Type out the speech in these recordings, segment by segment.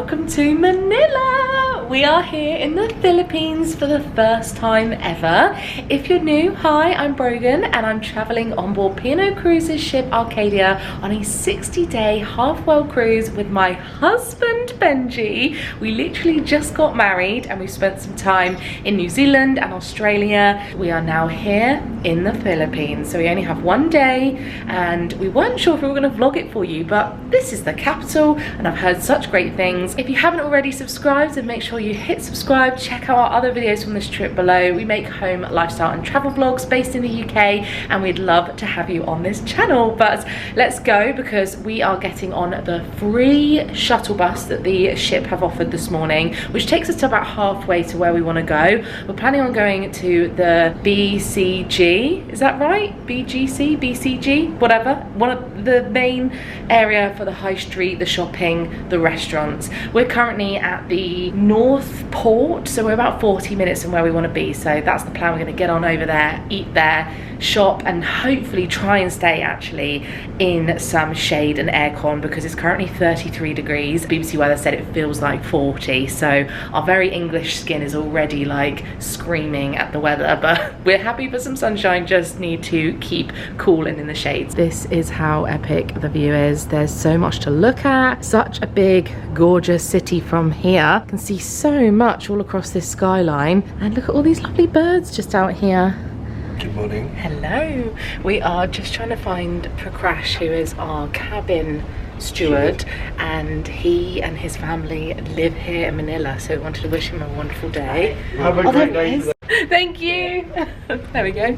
welcome to Manila. We are here in the Philippines for the first time ever. If you're new, hi, I'm Brogan and I'm traveling on board P&O Cruises ship Arcadia on a 60-day half-world cruise with my husband Benji. We literally just got married and we've spent some time in New Zealand and Australia. We are now here in the Philippines, so we only have one day and we weren't sure if we were going to vlog it for you, but this is the capital and I've heard such great things. If you haven't already subscribed, then make sure you hit subscribe. Check out our other videos from this trip below. We make home, lifestyle and travel vlogs based in the UK and we'd love to have you on this channel. But let's go because we are getting on the free shuttle bus that the ship have offered this morning, which takes us to about halfway to where we want to go. We're planning on going to the BCG, is that right? BGC, BCG, whatever. One of the main area for the high street, the shopping, the restaurants. We're currently at the North Port, so we're about 40 minutes from where we want to be. So that's the plan. We're going to get on over there, eat there, shop, and hopefully try and stay actually in some shade and aircon because it's currently 33 degrees. BBC weather said it feels like 40, so our very English skin is already like screaming at the weather, but we're happy for some sunshine, just need to keep cool and in the shades. This is how epic the view is. There's so much to look at, such a big gorgeous city from here. You can see so much all across this skyline and look at all these lovely birds just out here. Good morning. Hello. We are just trying to find Prakash, who is our cabin steward, and he and his family live here in Manila, so we wanted to wish him a wonderful day. Have a great day. Thank you. There we go.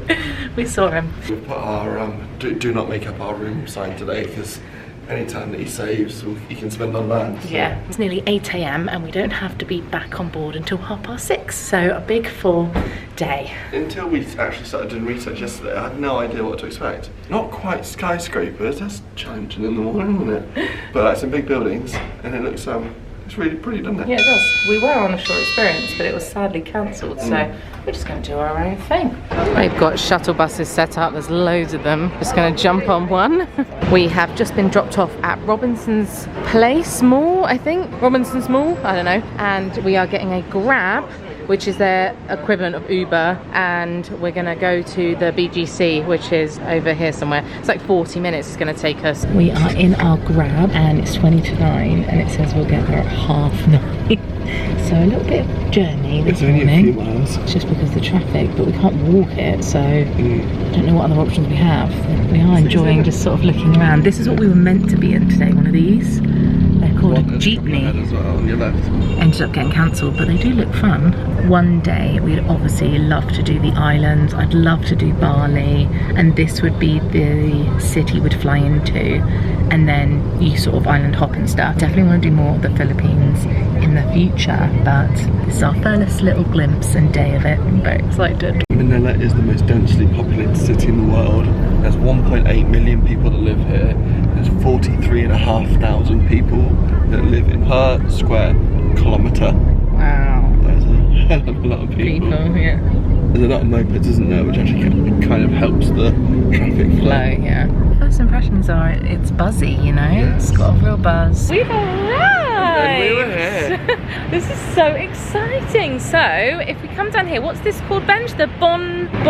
We saw him. We've put our do not make up our room sign today because any time that he saves, he can spend on land. So. Yeah, it's nearly 8 AM and we don't have to be back on board until 6:30, so a big full day. Until we actually started doing research yesterday, I had no idea what to expect. Not quite skyscrapers, that's challenging in the morning, isn't it? But like some big buildings, and it looks it's really pretty, doesn't it? Yeah, it does. We were on a short experience, but it was sadly cancelled, so we're just going to do our own thing. They've got shuttle buses set up, there's loads of them. Just going to jump on one. We have just been dropped off at Robinson's Place Mall, I think. Robinson's Mall, I don't know. And we are getting a Grab, which is their equivalent of Uber, and we're gonna go to the BGC, which is over here somewhere. It's like 40 minutes it's gonna take us. We are in our Grab and it's 20 to 9 and it says we'll get there at 9:30. So a little bit of journey this morning. It's only a few miles. It's just because of the traffic, but we can't walk it, so I don't know what other options we have. We are enjoying just sort of looking around. This is what we were meant to be in today, one of these. They're called a jeepney. As well, on your left. Ended up getting cancelled, but they do look fun. One day we'd obviously love to do the islands. I'd love to do Bali, and this would be the city we'd fly into, and then you sort of island hop and stuff. Definitely want to do more of the Philippines in the future, but this is our first little glimpse and day of it. I'm very excited. Manila is the most densely populated city in the world. There's 1.8 million people that live here. There's 43,500 people that live in per square kilometre. Wow. There's a hell of a lot of people. Yeah. There's a lot of mopeds, isn't there, which actually kind of helps the traffic flow. Yeah. First impressions are it's buzzy, you know? Yes. It's got a real buzz. We've arrived! And we were here. This is so exciting. So, if we come down here, what's this called, Bench? The Bonifacio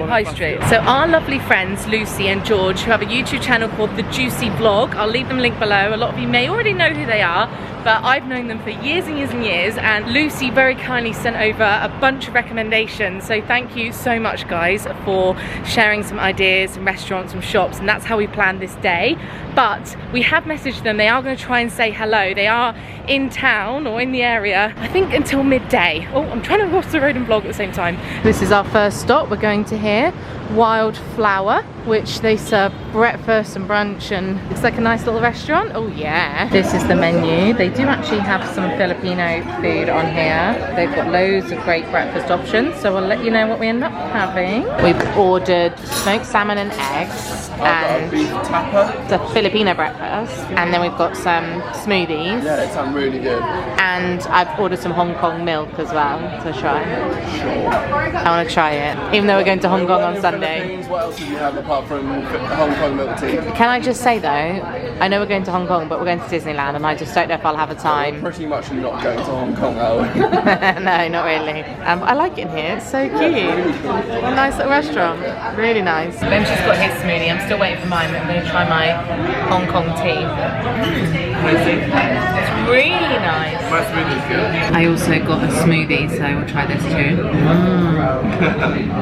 High Street. So our lovely friends Lucy and George, who have a YouTube channel called The Juicy Vlog, I'll leave them link below. A lot of you may already know who they are, but I've known them for years and years and years, and Lucy very kindly sent over a bunch of recommendations, so thank you so much guys for sharing some ideas, some restaurants, some shops, and that's how we planned this day. But we have messaged them, they are going to try and say hello. They are in town or in the area, I think until midday. Oh, I'm trying to cross the road and vlog at the same time. This is our first stop. We're going to here, Wildflower, which they serve breakfast and brunch, and it's like a nice little restaurant. Oh yeah. This is the menu. They do actually have some Filipino food on here. They've got loads of great breakfast options, so I'll let you know what we end up having. We've ordered smoked salmon and eggs and beef tapa. the Filipino breakfast, and then we've got some smoothies. Yeah, it sounds really good. And I've ordered some Hong Kong milk as well to try. Sure. I want to try it, even though we're going to Hong Kong on Sunday. What else did you have apart apart from Hong Kong milk tea. Can I just say though, I know we're going to Hong Kong, but we're going to Disneyland, and I just don't know if I'll have a time. We're pretty much not going to Hong Kong, are we? No, not really. I like it in here. It's so cute. A nice little restaurant. Really nice. Ben's just got his smoothie. I'm still waiting for mine, but I'm going to try my Hong Kong tea. It's really nice. My smoothie's good. I also got a smoothie, so we'll try this too.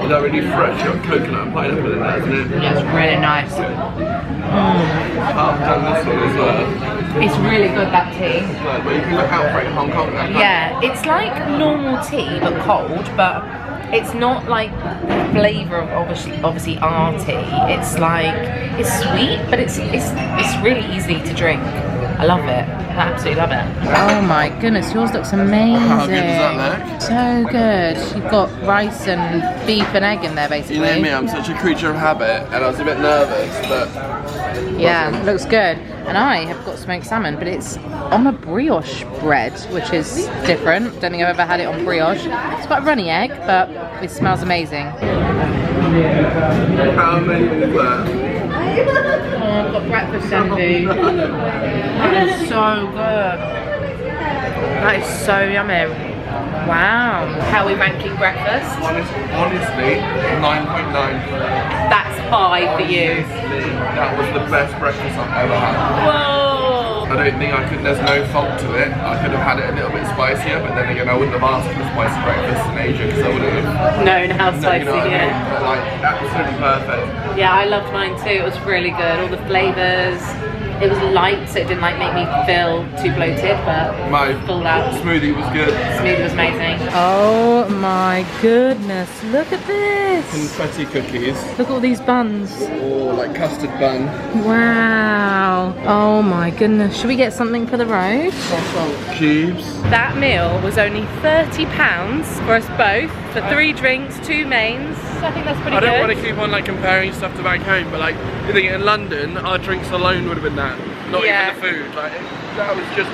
They're really fresh. You've got coconut and pineapple in there, isn't it? Yeah, it's really nice. I've done this one as well. It's really good, that tea. But you can look out for it in Hong Kong now. Yeah, it's like normal tea but cold, but it's not like the flavour of obviously our tea. It's like, it's sweet, but it's really easy to drink. I love it. I absolutely love it. Oh my goodness, yours looks amazing. How good does that look? So good. You've got rice and beef and egg in there basically. You know me, I'm such a creature of habit, and I was a bit nervous, but... Yeah, it looks good. And I have got smoked salmon, but it's on a brioche bread, which is different. Don't think I've ever had it on brioche. It's quite a runny egg, but it smells amazing. How many is that? Oh, I've got breakfast envy. That is so good. That is so yummy. Wow. How are we ranking breakfast? Honestly, 9.9. That's high for you. That was the best breakfast I've ever had. Whoa. I don't think there's no fault to it. I could have had it a little bit spicier, but then again I wouldn't have asked for spicy breakfast in Asia because I wouldn't have known how spicy, you know what I mean? yeah. But like, absolutely perfect. Yeah, I loved mine too. It was really good. All the flavours. It was light, so it didn't like make me feel too bloated, but My full out. smoothie was good. Smoothie was amazing. Oh my goodness, look at this. Confetti cookies. Look at all these buns. Or like custard bun. Wow. Oh my goodness. Should we get something for the road? Croissant cubes. That meal was only £30 for us both, for 3 drinks, 2 mains. I think that's pretty good. I don't want to keep on like comparing stuff to back home, but like you think in London, our drinks alone would have been that. Not even the food. Like that was just.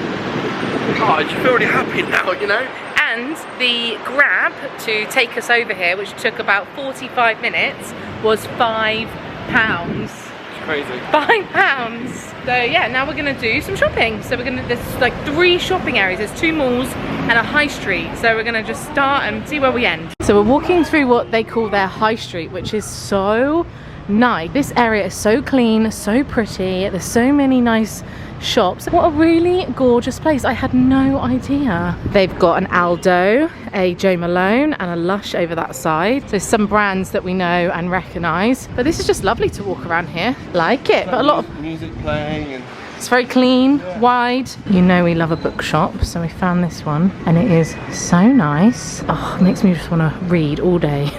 Oh, I just feel really happy now, you know. And the grab to take us over here, which took about 45 minutes, was £5. Crazy. £5. So yeah, now we're gonna do some shopping. So there's like 3 shopping areas. There's 2 malls and a high street. So we're gonna just start and see where we end. So we're walking through what they call their high street, which is so nice. This area is so clean, so pretty. There's so many nice shops. What a really gorgeous place. I had no idea. They've got an Aldo, a Joe Malone and a Lush over that side. So some brands that we know and recognise. But this is just lovely to walk around here. Like it, but a lot of music playing and it's very clean, wide. You know we love a bookshop, so we found this one and it is so nice. Oh, it makes me just want to read all day.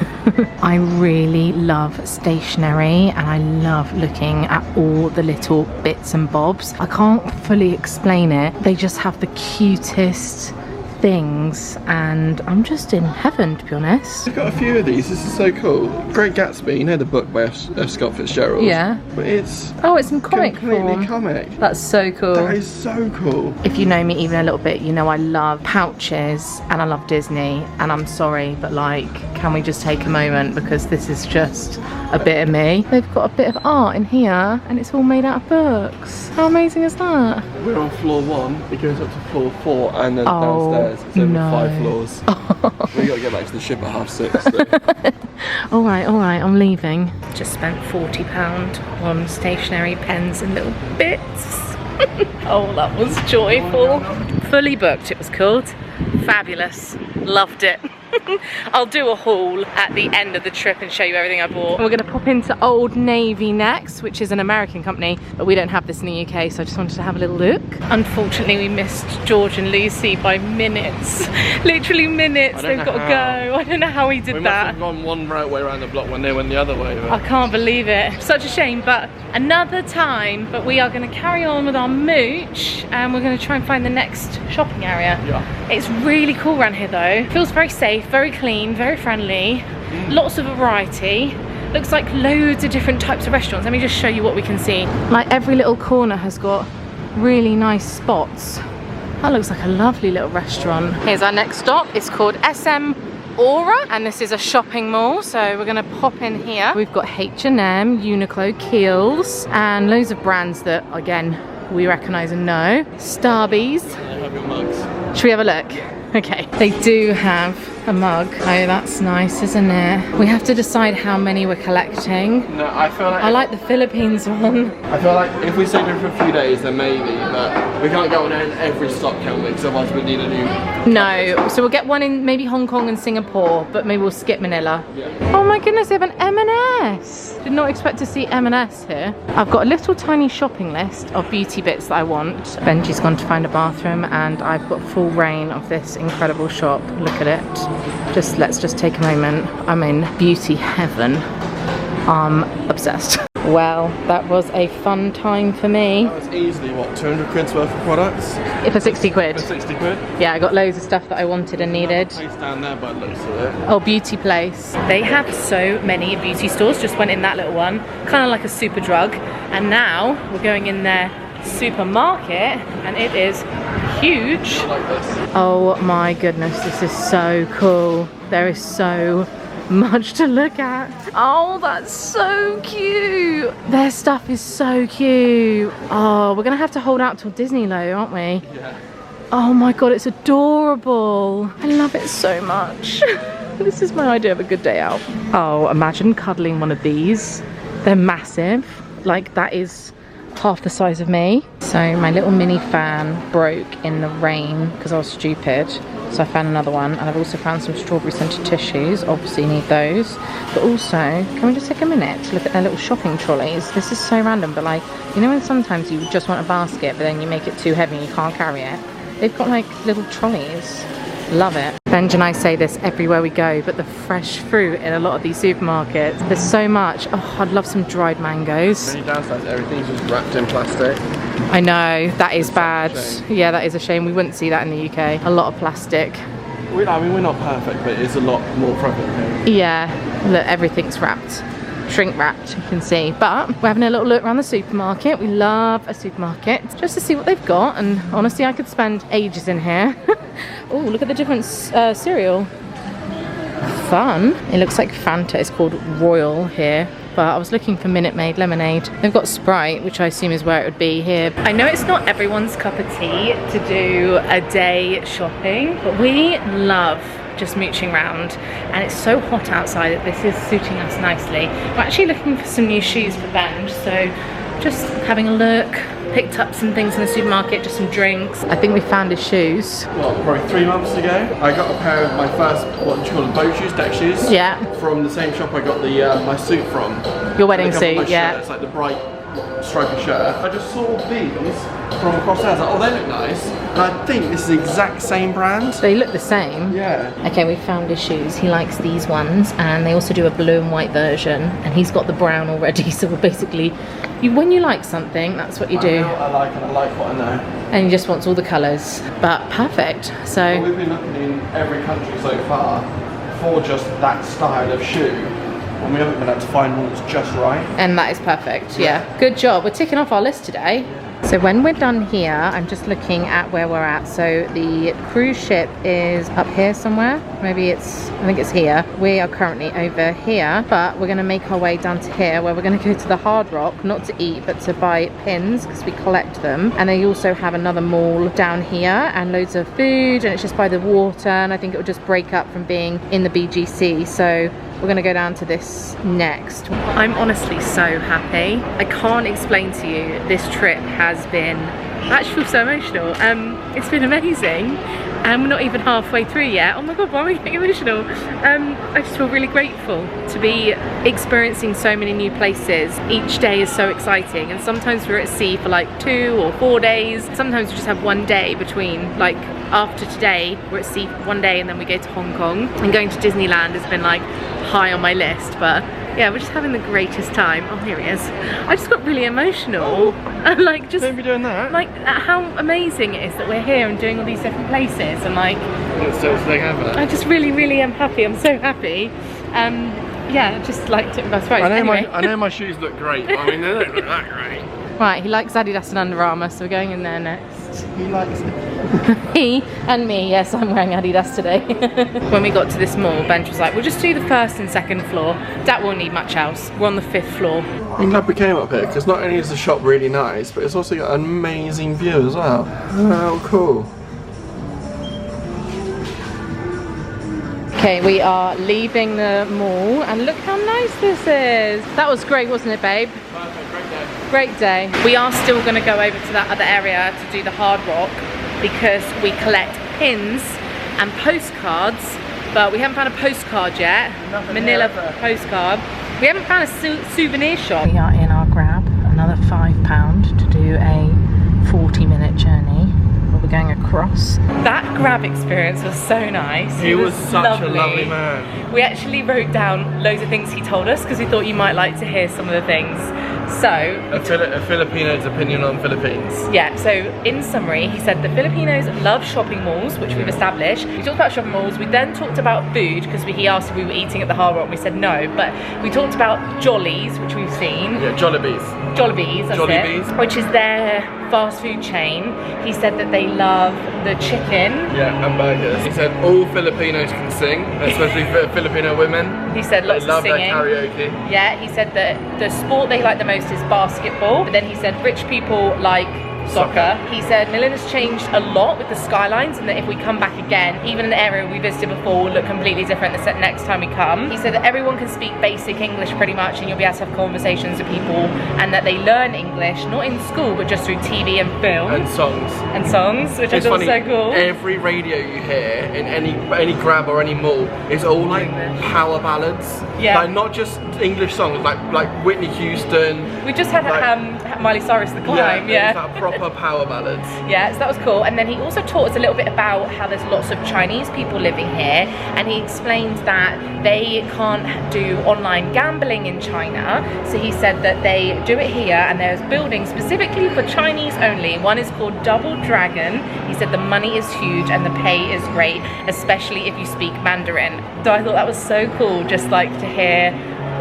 I really love stationery and I love looking at all the little bits and bobs. I can't fully explain it. They just have the cutest things and I'm just in heaven, to be honest. I've got a few of these. This is so cool. Great Gatsby, you know the book by Scott Fitzgerald? Yeah. But it's in comic completely form. comic. That's so cool. That is so cool. If you know me even a little bit, you know I love pouches and I love Disney, and I'm sorry, but like, can we just take a moment because this is just a bit of me. They've got a bit of art in here and it's all made out of books. How amazing is that? We're on floor 1, it goes up to floor 4 and then downstairs it's over 5 floors. We gotta get back to the ship at 6:30. Alright, I'm leaving. Just spent £40 on stationery, pens and little bits. Oh, that was joyful. Fully booked, it was called. Fabulous. Loved it. I'll do a haul at the end of the trip and show you everything I bought. We're going to pop into Old Navy next, which is an American company, but we don't have this in the UK, so I just wanted to have a little look. Unfortunately, we missed George and Lucy by minutes. Literally minutes. They've got to go. I don't know how he did that. We must have gone one right way around the block when they went the other way. But I can't believe it. Such a shame, but another time. But we are going to carry on with our mooch and we're going to try and find the next shopping area. Yeah. It's really cool around here though. Feels very safe, very clean, very friendly. Lots of variety. Looks like loads of different types of restaurants. Let me just show you what we can see. Like every little corner has got really nice spots. That looks like a lovely little restaurant. Here's our next stop. It's called SM Aura, and this is a shopping mall, so we're gonna pop in here. We've got H&M, Uniqlo, Kiehl's, and loads of brands that, again, we recognise and know. Starbies. I have your mugs. Should we have a look? Okay. They do have a mug. Oh, that's nice, isn't it? We have to decide how many we're collecting. No, I feel like... I like the Philippines one. I feel like if we stay there for a few days, then maybe, but we can't go on in every stop, can we? Because otherwise we need a new... No, so we'll get one in maybe Hong Kong and Singapore, but maybe we'll skip Manila. Yeah. Oh my goodness, they have an M&S. Did not expect to see M&S here. I've got a little tiny shopping list of beauty bits that I want. Benji's gone to find a bathroom, and I've got full reign of this incredible shop. Look at it. Let's just take a moment. I'm in beauty heaven. I'm obsessed. Well, that was a fun time for me. That was easily, what, 200 quid's worth of products? For 60 quid. For 60 quid? Yeah, I got loads of stuff that I wanted and needed. Place down there by the looks of it. Oh, beauty place. They have so many beauty stores. Just went in that little one, kind of like a super drug. And now we're going in their supermarket, and it is huge. I like this. Oh my goodness, this is so cool. There is so much to look at. Oh, that's so cute. Their stuff is so cute. Oh, we're gonna have to hold out till Disney though, aren't we? Yeah. Oh my god, it's adorable. I love it so much. This is my idea of a good day out. Oh, imagine cuddling one of these. They're massive. Like, that is half the size of me. So my little mini fan broke in the rain because I was stupid. So I found another one, and I've also found some strawberry scented tissues. Obviously need those. But also, can we just take a minute to look at their little shopping trolleys? This is so random, but like, you know when sometimes you just want a basket but then you make it too heavy and you can't carry it? They've got like little trolleys. Love it. Benj and I say this everywhere we go, but the fresh fruit in a lot of these supermarkets, there's so much. Oh, I'd love some dried mangoes. The only downside is everything's just wrapped in plastic. I know, that is bad. Yeah, that is a shame. We wouldn't see that in the UK. A lot of plastic. I mean, we're not perfect, but it's a lot more prevalent here. Yeah, look, everything's wrapped. Shrink wrapped, you can see. But we're having a little look around the supermarket. We love a supermarket just to see what they've got, and honestly I could spend ages in here. Oh, look at the different cereal. Fun. It looks like Fanta is called Royal here, but I was looking for Minute Maid lemonade. They've got Sprite, which I assume is where it would be here. I know it's not everyone's cup of tea to do a day shopping, but we love just mooching around, and it's so hot outside that this is suiting us nicely. We're actually looking for some new shoes for Benj, so just having a look. Picked up some things in the supermarket, just some drinks. I think we found his shoes. Well, probably 3 months ago, I got a pair of my first, what do you call them, boat shoes, deck shoes? Yeah. From the same shop I got the my suit from. Your wedding suit, yeah. Shirts, like the bright stripy shirt. I just saw these from across there. I was like, oh, they look nice. And I think this is the exact same brand. They look the same. Yeah. Okay, we found his shoes. He likes these ones, and they also do a blue and white version, and he's got the brown already, so we're basically, when you like something, that's what you do. I know what I like, and I like what I know. And he just wants all the colours. But perfect. So well, we've been looking in every country so far for just that style of shoe, and we haven't been able to find one that's just right. And that is perfect, yeah. Good job. We're ticking off our list today. So when we're done here, I'm just looking at where we're at. So the cruise ship is up here somewhere. Maybe I think it's here. We are currently over here, but we're gonna make our way down to here, where we're gonna go to the Hard Rock, not to eat, but to buy pins, because we collect them. And they also have another mall down here, and loads of food, and it's just by the water, and I think it will just break up from being in the BGC. So we're gonna go down to this next. I'm honestly so happy. I can't explain to you, this trip has been, I actually feel so emotional. It's been amazing, and we're not even halfway through yet. Oh my god, why am I getting emotional? I just feel really grateful to be experiencing so many new places. Each day is so exciting, and sometimes we're at sea for like 2 or 4 days. Sometimes we just have one day between, like after today, we're at sea for 1 day and then we go to Hong Kong. And going to Disneyland has been like high on my list, but yeah, we're just having the greatest time. Oh, here he is. I just got really emotional. And like, just don't be doing that. Like, how amazing it is that we're here and doing all these different places, and like, I just really am happy. I'm so happy. Yeah, just like took me by surprise. I know my shoes look great, but I mean they don't look that great. Right, he likes Adidas and Under Armour, so we're going in there next. He likes it. He and me, yes, I'm wearing Adidas today. When we got to this mall, Benj was like, we'll just do the first and second floor. That won't need much else. We're on the 5th floor. I'm glad we came up here, because not only is the shop really nice, but it's also got an amazing view as well. Oh, cool. Okay, we are leaving the mall, and look how nice this is. That was great, wasn't it, babe? Perfect, great day. Great day. We are still going to go over to that other area to do the Hard Rock because we collect pins and postcards, but we haven't found a postcard yet. Manila postcard. We haven't found a souvenir shop. We are in our Grab, another £5 to do a 40-minute journey. We're going across. That Grab experience was so nice. He was such a lovely man. We actually wrote down loads of things he told us because we thought you might like to hear some of the things. So, a Filipino's opinion on Philippines. Yeah, so in summary, he said the Filipinos love shopping malls, which we've established. We talked about shopping malls. We then talked about food because he asked if we were eating at the Hard Rock and we said no. But we talked about Jollies, which we've seen. Yeah, Jollibees. Jollibees, that's Jollibees. it, which is their fast food chain. He said that they love the chicken. Yeah, and burgers. He said all Filipinos can sing, especially Filipino women. He said lots of singing. They love their karaoke. Yeah, he said that the sport they like the most is basketball, but then he said rich people like soccer. He said Manila's changed a lot with the skylines, and that if we come back again, even an area we visited before will look completely different the next time we come. He said that everyone can speak basic English pretty much, and you'll be able to have conversations with people, and that they learn English not in school but just through TV and film and songs. And songs, which I thought was so cool. Every radio you hear in any Grab or any mall is all like power ballads. Yeah. Like not just English songs, like Whitney Houston. We just had Miley Cyrus The Climb. Yeah. Like proper power ballads. Yeah, so that was cool. And then he also taught us a little bit about how there's lots of Chinese people living here, and he explained that they can't do online gambling in China. So he said that they do it here, and there's buildings specifically for Chinese only. One is called Double Dragon. He said the money is huge and the pay is great, especially if you speak Mandarin. So I thought that was so cool, just like to hear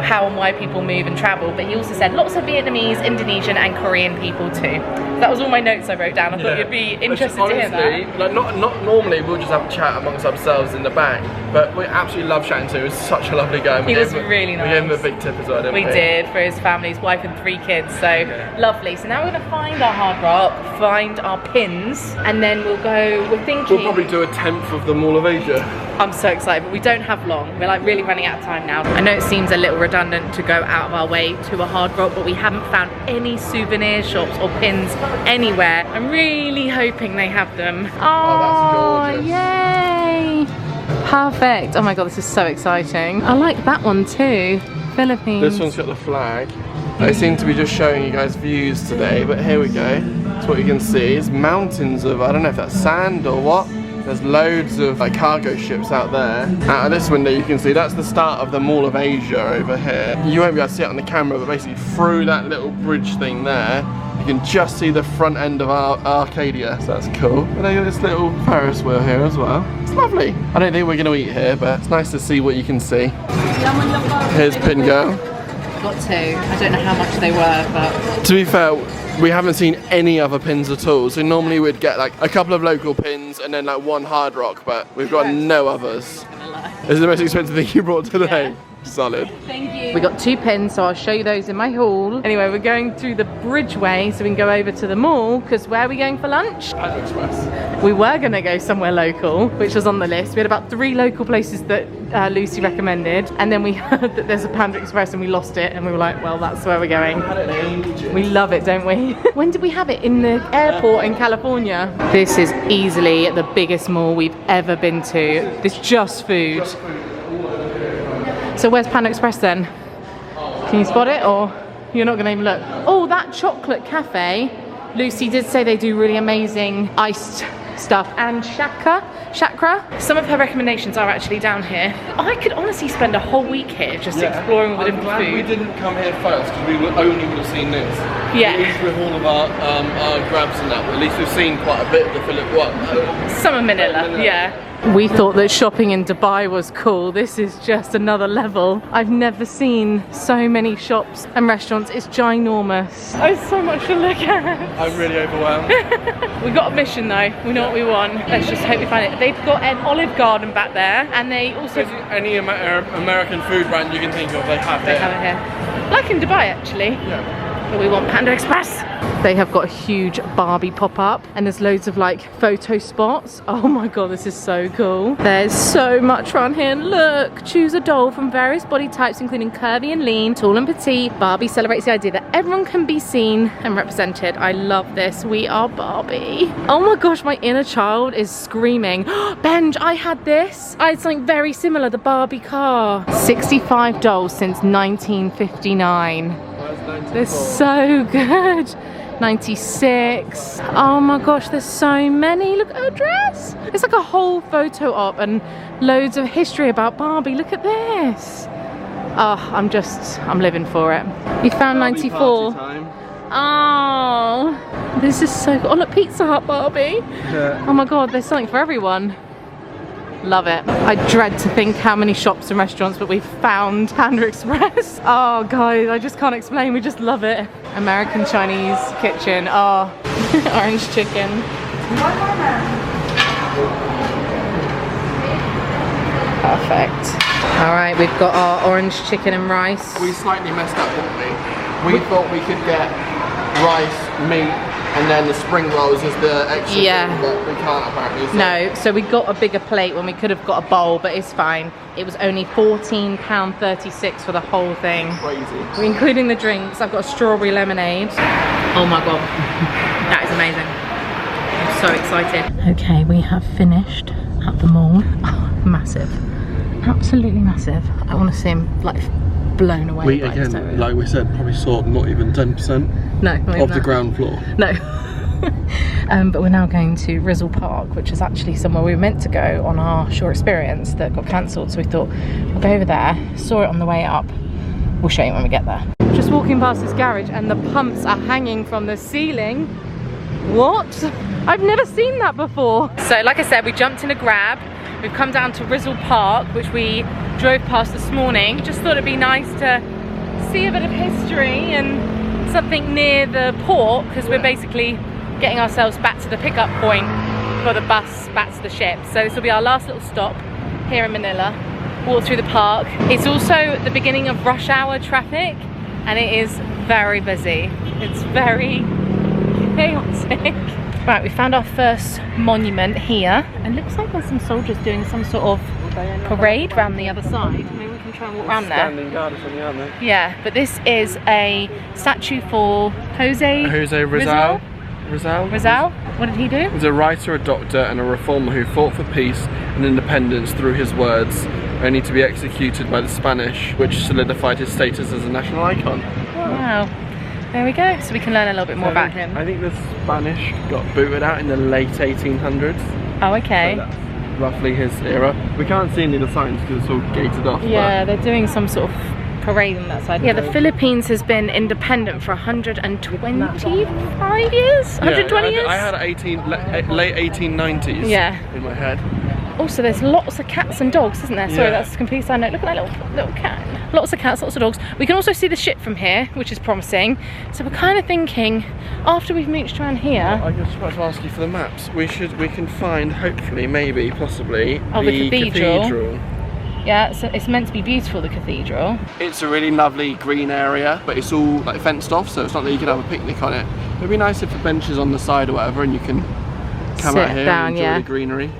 how and why people move and travel. But he also said lots of Vietnamese, Indonesian and Korean people too. That was all my notes I wrote down. I thought you'd be interested to hear that. Like not normally we'll just have a chat amongst ourselves in the back, but we absolutely love chatting to him. It was such a lovely guy. He was really nice. We gave him a big tip as well, didn't we? We did, for his family, his wife and 3 kids, so lovely. So now we're going to find our Hard Rock, find our pins, and then we'll go, we're thinking... We'll probably do a 10th of the Mall of Asia. I'm so excited, but we don't have long. We're like really running out of time now. I know it seems a little redundant to go out of our way to a Hard Rock, but we haven't found any souvenir shops or pins anywhere. I'm really hoping they have them. Oh, that's gorgeous. Yay! Perfect. Oh my god, this is so exciting. I like that one too. Philippines. This one's got the flag. I seem to be just showing you guys views today, but here we go. That's what you can see. It's mountains of, I don't know if that's sand or what. There's loads of like cargo ships out there. Out of this window you can see that's the start of the Mall of Asia over here. You won't be able to see it on the camera, but basically through that little bridge thing there, you can just see the front end of our Arcadia, so that's cool. And they got this little Ferris wheel here as well. It's lovely. I don't think we're going to eat here, but it's nice to see what you can see. Here's Pin Girl. Got 2. I don't know how much they were, but... To be fair, we haven't seen any other pins at all. So normally we'd get like a couple of local pins and then like 1 Hard Rock, but we've got no others. This is the most expensive thing you brought today. Yeah. Solid. Thank you. We got 2 pins, so I'll show you those in my haul. Anyway, we're going through the bridgeway so we can go over to the mall, because where are we going for lunch? Panda Express. We were going to go somewhere local, which was on the list. We had about 3 local places that Lucy recommended, and then we heard that there's a Panda Express and we lost it, and we were like, well, that's where we're going. We love it, don't we? When did we have it? In the airport in California. This is easily the biggest mall we've ever been to. It's just food. So where's Panda Express then? Can you spot it, or you're not going to even look? Oh, that chocolate cafe. Lucy did say they do really amazing iced stuff, and chakra. Some of her recommendations are actually down here. I could honestly spend a whole week here just exploring all the different food. We didn't come here first because we only would have seen this. Yeah. At least with all of our grabs and that, at least we've seen quite a bit of the Philippines. Some of Manila, yeah. We thought that shopping in Dubai was cool. This is just another level. I've never seen so many shops and restaurants. It's ginormous. Oh, so much to look at. I'm really overwhelmed. We got a mission though. We know what we want. Let's just hope we find it. They've got an Olive Garden back there, and they also any American food brand you can think of, they have it. They have it here. Like in Dubai, actually. Yeah. But we want Panda Express. They have got a huge Barbie pop-up, and there's loads of like photo spots. Oh my god, this is so cool. There's so much around here, and look, choose a doll from various body types including curvy and lean, tall and petite. Barbie celebrates the idea that everyone can be seen and represented. I love this. We are Barbie. Oh my gosh, my inner child is screaming. Benj, I had this. I had something very similar, the Barbie car. 65 dolls since 1959. They're so good. 96. Oh my gosh, there's so many. Look at her dress. It's like a whole photo op and loads of history about Barbie. Look at this. Oh, I'm living for it. We found 94. Oh, this is so cool. Oh look, Pizza Hut Barbie. Yeah. Oh my god, there's something for everyone. Love it. I dread to think how many shops and restaurants, but we've found Panda Express. Oh guys, I just can't explain, we just love it. American Chinese kitchen. Oh, orange chicken. Perfect. All right, we've got our orange chicken and rice. We slightly messed up, didn't we? We thought we could get rice, meat, and then the spring rolls is the extra thing, but we can't apparently. So. No, so we got a bigger plate when we could have got a bowl, but it's fine. It was only £14.36 for the whole thing. Crazy. Including the drinks. I've got a strawberry lemonade. Oh my god, that is amazing. I'm so excited. Okay, we have finished at the mall. Oh, massive. Absolutely massive. I want to see him like blown away. We again, like we said, probably saw not even 10% of the ground floor. No. But we're now going to Rizal Park, which is actually somewhere we were meant to go on our shore experience that got cancelled. So we thought we'll go over there. Saw it on the way up. We'll show you when we get there. Just walking past this garage, and the pumps are hanging from the ceiling. What? I've never seen that before. So like I said, we jumped in a grab. We've come down to Rizal Park, which we drove past this morning. Just thought it'd be nice to see a bit of history and something near the port, because we're basically getting ourselves back to the pickup point for the bus back to the ship. So this will be our last little stop here in Manila. Walk through the park. It's also the beginning of rush hour traffic, and it is very busy. It's very chaotic. Right, we found our first monument here, and looks like there's some soldiers doing some sort of parade around the other side. Maybe we can try and walk around there. Standing guard or something, aren't they? Yeah, but this is a statue for Jose Rizal. Rizal? What did he do? He's a writer, a doctor, and a reformer who fought for peace and independence through his words, only to be executed by the Spanish, which solidified his status as a national icon. Wow. There we go, so we can learn a little bit more about him. I think the Spanish got booted out in the late 1800s. Oh, okay. So that's roughly his era. We can't see any of the signs because it's all gated off. Yeah, they're doing some sort of parade on that side. Yeah, the Philippines has been independent for 125 years? 120 years? I had late 1890s in my head. Also, there's lots of cats and dogs, isn't there? Sorry, that's a complete side note. Look at that little cat. Lots of cats, lots of dogs. We can also see the ship from here, which is promising. So we're kind of thinking, after we've mooched around here... I was about to ask you for the maps. We can find, hopefully, maybe, possibly, the cathedral. Yeah, so it's meant to be beautiful, the cathedral. It's a really lovely green area, but it's all like fenced off, so it's not that you can have a picnic on it. It'd be nice if the bench is on the side or whatever, and you can come out here and enjoy the greenery.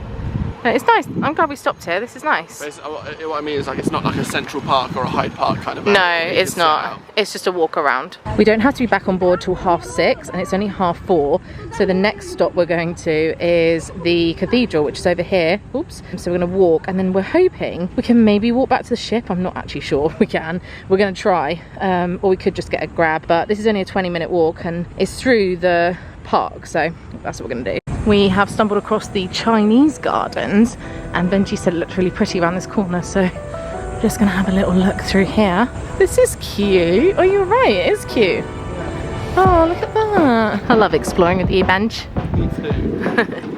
No, it's nice. I'm glad we stopped here. This is nice. What I mean is, like, it's not like a Central Park or a Hyde Park kind of area. No, it's not. It's just a walk around. We don't have to be back on board till 6:30, and it's only 4:30. So the next stop we're going to is the cathedral, which is over here. Oops. So we're going to walk, and then we're hoping we can maybe walk back to the ship. I'm not actually sure we can. We're going to try, or we could just get a grab. But this is only a 20-minute walk, and it's through the park. So that's what we're going to do. We have stumbled across the Chinese gardens, and Benji said it looked really pretty around this corner, so I'm just going to have a little look through here. This is cute. Oh, you're right, it is cute. Oh, look at that. I love exploring with you, Bench. Me too.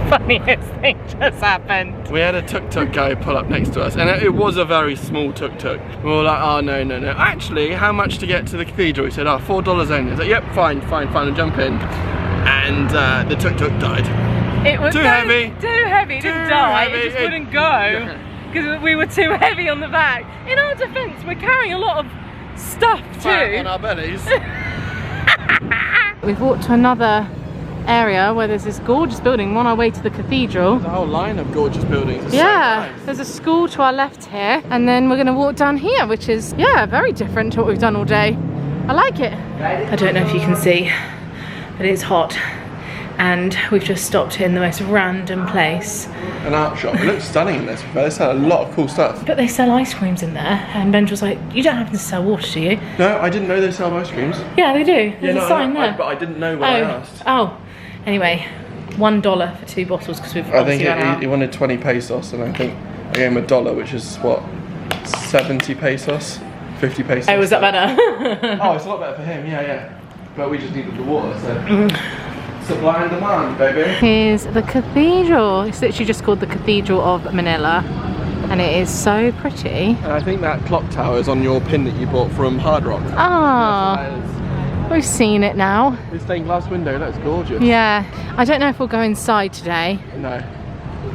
Funniest thing just happened. We had a tuk-tuk guy pull up next to us, and it was a very small tuk-tuk. We were like, oh no. Actually, how much to get to the cathedral? He said, oh, $4 only. I was like, yep, fine, and jump in. And the tuk-tuk died. It was too heavy. Too heavy, it didn't die, it just wouldn't go. Because we were too heavy on the back. In our defense, we're carrying a lot of stuff too. On our bellies. We've walked to another area where there's this gorgeous building. We're on our way to the cathedral. There's a whole line of gorgeous buildings. It's yeah, so nice. There's a school to our left here, and then we're going to walk down here, which is, yeah, very different to what we've done all day. I like it. I don't know if you can see, but it's hot, and we've just stopped in the most random place. An art shop. It looks stunning in this. They sell a lot of cool stuff. But they sell ice creams in there, and Benj was like, you don't happen to sell water, do you? No, I didn't know they sell ice creams. Yeah, they do. There's a sign there. But I didn't know when I asked. Oh. Anyway, $1 for 2 bottles because we've obviously run out. He wanted 20 pesos, and I think I gave him $1, which is what, 70 pesos, 50 pesos. Oh, was that better? Oh, it's a lot better for him. Yeah. But we just needed the water, so supply and demand, baby. Here's the cathedral. It's literally just called the Cathedral of Manila, and it is so pretty. And I think that clock tower is on your pin that you bought from Hard Rock. Oh. We've seen it now. This stained glass window looks gorgeous. Yeah. I don't know if we'll go inside today. No.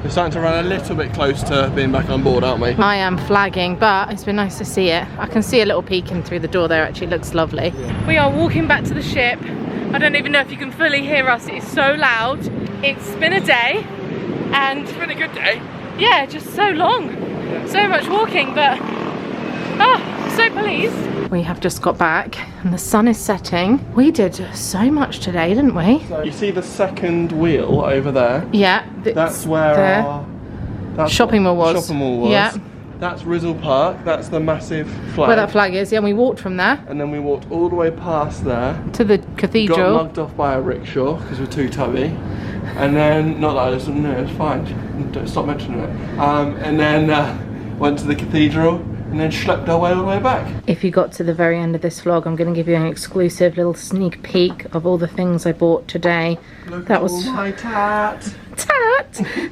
We're starting to run a little bit close to being back on board, aren't we? I am flagging, but it's been nice to see it. I can see a little peeking through the door there, actually. It looks lovely. Yeah. We are walking back to the ship. I don't even know if you can fully hear us. It's so loud. It's been a day, and it's been a good day. Yeah, just so long. Yeah. So much walking, but I'm so pleased. We have just got back and the sun is setting. We did so much today, didn't we? So you see the second wheel over there? Yeah. That's where our shopping mall was. Yeah. That's Rizal Park. That's the massive flag. Where that flag is, yeah, and we walked from there. And then we walked all the way past there. To the cathedral. Got mugged off by a rickshaw because we're too tubby. And then, not that I just, no, it's fine. Don't stop mentioning it. And then went to the cathedral. And then schlepped our way all the way back. If you got to the very end of this vlog, I'm going to give you an exclusive little sneak peek of all the things I bought today. Look at my tat.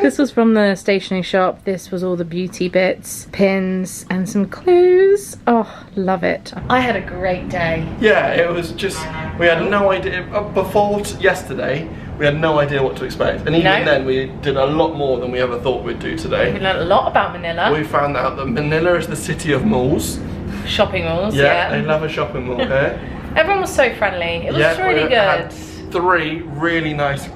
This was from the stationery shop. This was all the beauty bits, pins, and some clues. Oh, love it. I had a great day. Yeah, it was just, we had no idea, before yesterday, we had no idea what to expect. And even then, we did a lot more than we ever thought we'd do today. We learned a lot about Manila. We found out that Manila is the city of malls. Shopping malls, yeah. They love a shopping mall here. Everyone was so friendly. It was really good. Had 3 really nice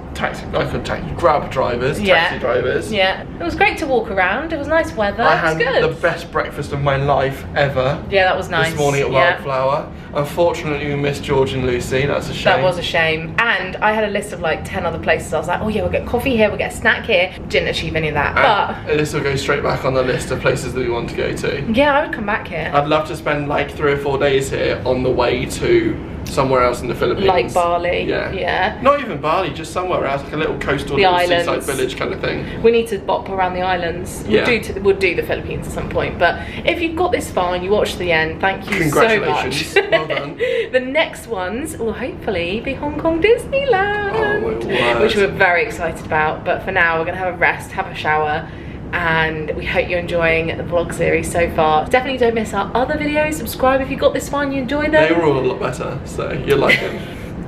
grab drivers, taxi drivers. Yeah, it was great to walk around. It was nice weather. I had the best breakfast of my life ever. Yeah, that was nice. This morning at Wildflower. Unfortunately, we missed George and Lucy. That's a shame. That was a shame. And I had a list of like 10 other places. I was like, oh yeah, we'll get coffee here, we'll get a snack here. Didn't achieve any of that. But this will go straight back on the list of places that we want to go to. Yeah, I would come back here. I'd love to spend like 3 or 4 days here on the way to somewhere else in the Philippines. Like Bali. Yeah. Not even Bali, just somewhere else, like a little coastal seaside village kind of thing. We need to bop around the islands. Yeah. We'll do the Philippines at some point. But if you've got this far and you watched the end, thank you so much. Well done. The next ones will hopefully be Hong Kong Disneyland. Oh my word. Which we're very excited about. But for now, we're going to have a rest, have a shower. And we hope you're enjoying the vlog series so far. Definitely don't miss our other videos. Subscribe if you got this far and you enjoy them. They were all a lot better, so you'll like them.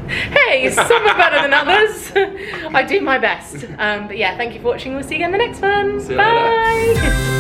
Hey, some are better than others. I do my best. But yeah, thank you for watching. We'll see you again in the next one. See you Bye. Later.